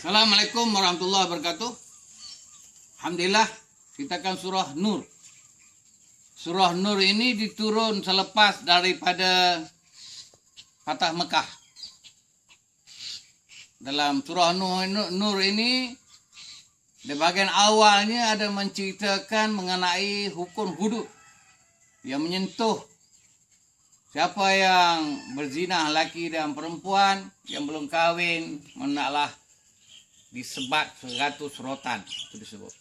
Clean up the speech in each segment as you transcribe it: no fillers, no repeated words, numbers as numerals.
Assalamualaikum warahmatullahi wabarakatuh. Alhamdulillah, kita akan surah Nur. Surah Nur ini diturun selepas daripada Fatah Mekah. Dalam surah Nur ini, di bagian awalnya ada menceritakan mengenai hukum hudud yang menyentuh siapa yang berzina laki dan perempuan yang belum kahwin, hendaklah disebat 100 rotan, itu disebut.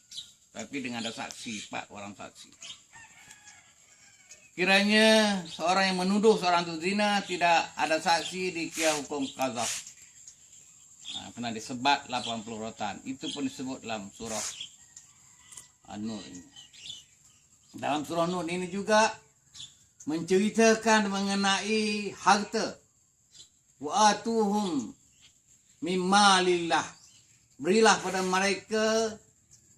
Tapi dengan ada saksi, 4 orang saksi. Kiranya seorang yang menuduh seorang itu zina tidak ada saksi, dikira hukum qazaf. Kena disebat 80 rotan. Itu pun disebut dalam surah An-Nur ini. Dalam surah Nur ini juga menceritakan mengenai harta. Wa atuhum mimma lillah. Berilah pada mereka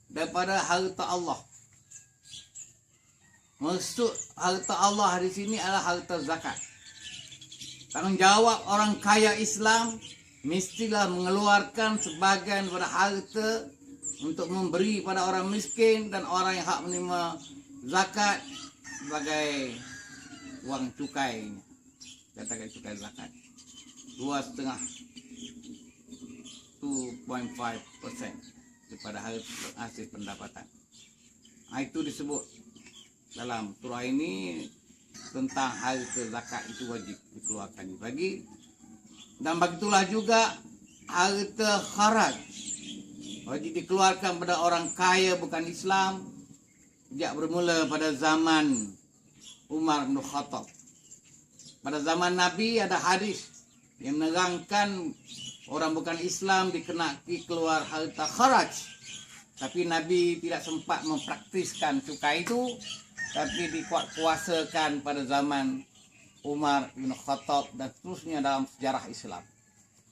daripada harta Allah. Maksud harta Allah di sini adalah harta zakat. Tanggungjawab orang kaya Islam mestilah mengeluarkan sebahagian daripada harta untuk memberi pada orang miskin dan orang yang hak menerima zakat sebagai wang cukai. Katakan cukai zakat 2,5% daripada hasil pendapatan. Itu disebut dalam surah ini tentang harta zakat itu wajib dikeluarkan dibagi. Dan begitulah juga harta kharaj wajib dikeluarkan pada orang kaya bukan Islam. Sejak bermula pada zaman Umar bin Khattab. Pada zaman Nabi ada hadis yang menerangkan orang bukan Islam dikenai keluar harta kharaj. Tapi Nabi tidak sempat mempraktiskan cukai itu, tapi dikuatkuasakan pada zaman Umar bin Khattab dan seterusnya dalam sejarah Islam.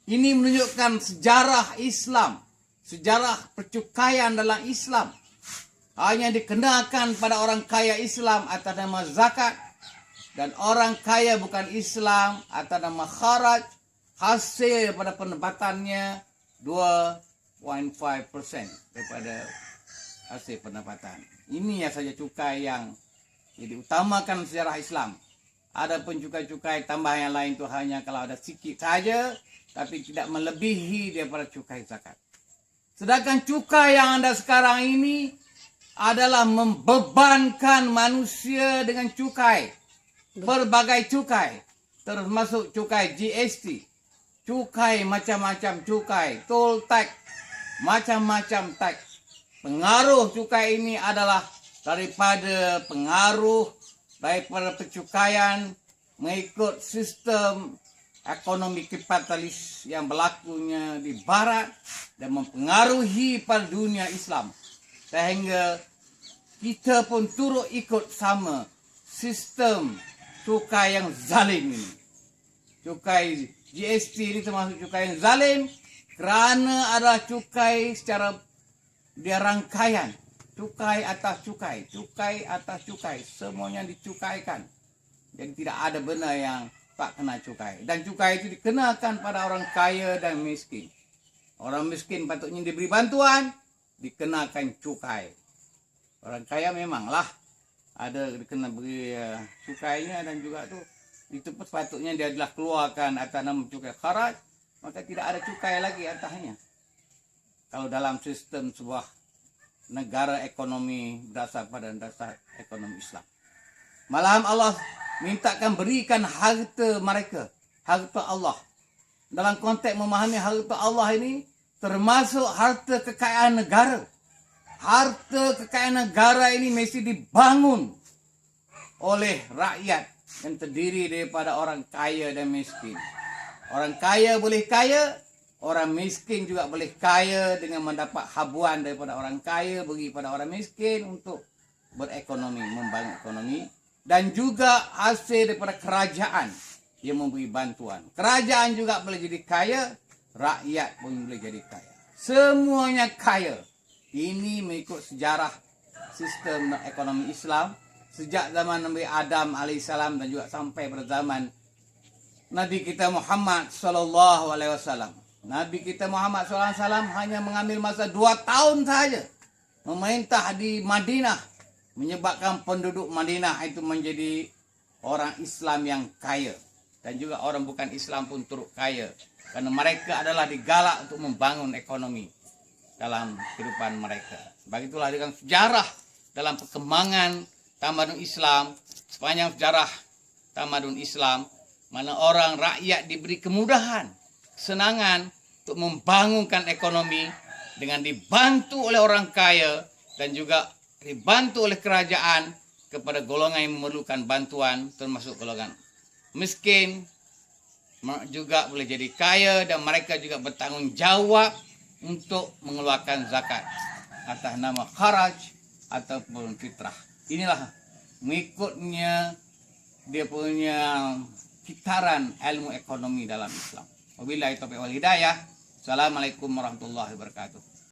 Ini menunjukkan sejarah Islam, sejarah percukaian dalam Islam. Hanya dikenakan pada orang kaya Islam atas nama zakat, dan orang kaya bukan Islam atas nama kharaj. Hasil pada pendapatannya 2,5% daripada hasil pendapatan. Ini ya saja cukai yang diutamakan sejarah Islam. Ada pun cukai-cukai tambahan yang lain itu hanya kalau ada sikit saja, tapi tidak melebihi daripada cukai zakat. Sedangkan cukai yang ada sekarang ini adalah membebankan manusia dengan cukai. Berbagai cukai, termasuk cukai GST. Cukai macam-macam cukai, toll tax, macam-macam tax. Pengaruh cukai ini adalah daripada percukaian mengikut sistem ekonomi kapitalis yang berlakunya di barat dan mempengaruhi pada dunia Islam. Sehingga kita pun turut ikut sama sistem cukai yang zalim ini. Cukai GST ini termasuk cukai yang zalim kerana adalah cukai secara dia rangkaian. Cukai atas cukai, cukai atas cukai. Semuanya dicukaikan. Jadi tidak ada benda yang tak kena cukai. Dan cukai itu dikenakan pada orang kaya dan miskin. Orang miskin patutnya diberi bantuan, dikenakan cukai. Orang kaya memanglah ada dikena beri cukainya, dan juga tu itu sepatutnya dia adalah keluarkan atas nama cukai kharaj, maka tidak ada cukai lagi atasnya. Kalau dalam sistem sebuah negara ekonomi berdasar pada dasar ekonomi Islam. Malahan Allah mintakan berikan harta mereka, harta Allah. Dalam konteks memahami harta Allah ini termasuk harta kekayaan negara. Harta kekayaan negara ini mesti dibangun oleh rakyat yang terdiri daripada orang kaya dan miskin. Orang kaya boleh kaya, orang miskin juga boleh kaya dengan mendapat habuan daripada orang kaya bagi pada orang miskin untuk berekonomi, membangun ekonomi. Dan juga hasil daripada kerajaan yang memberi bantuan. Kerajaan juga boleh jadi kaya, rakyat pun boleh jadi kaya. Semuanya kaya. Ini mengikut sejarah sistem ekonomi Islam sejak zaman Nabi Adam alaihissalam dan juga sampai pada zaman Nabi kita Muhammad sallallahu alaihi wasallam. Nabi kita Muhammad SAW hanya mengambil masa 2 tahun saja memerintah di Madinah, menyebabkan penduduk Madinah itu menjadi orang Islam yang kaya, dan juga orang bukan Islam pun turut kaya, karena mereka adalah digalak untuk membangun ekonomi dalam kehidupan mereka. Begitulah dengan sejarah dalam perkembangan tamadun Islam. Sepanjang sejarah tamadun Islam, mana orang rakyat diberi kemudahan, kesenangan untuk membangunkan ekonomi dengan dibantu oleh orang kaya dan juga dibantu oleh kerajaan kepada golongan yang memerlukan bantuan, termasuk golongan miskin juga boleh jadi kaya, dan mereka juga bertanggung jawab untuk mengeluarkan zakat atas nama kharaj ataupun fitrah. Inilah mengikutnya dia punya kitaran ilmu ekonomi dalam Islam. Wabillahi taufiq wal hidayah. Assalamualaikum warahmatullahi wabarakatuh.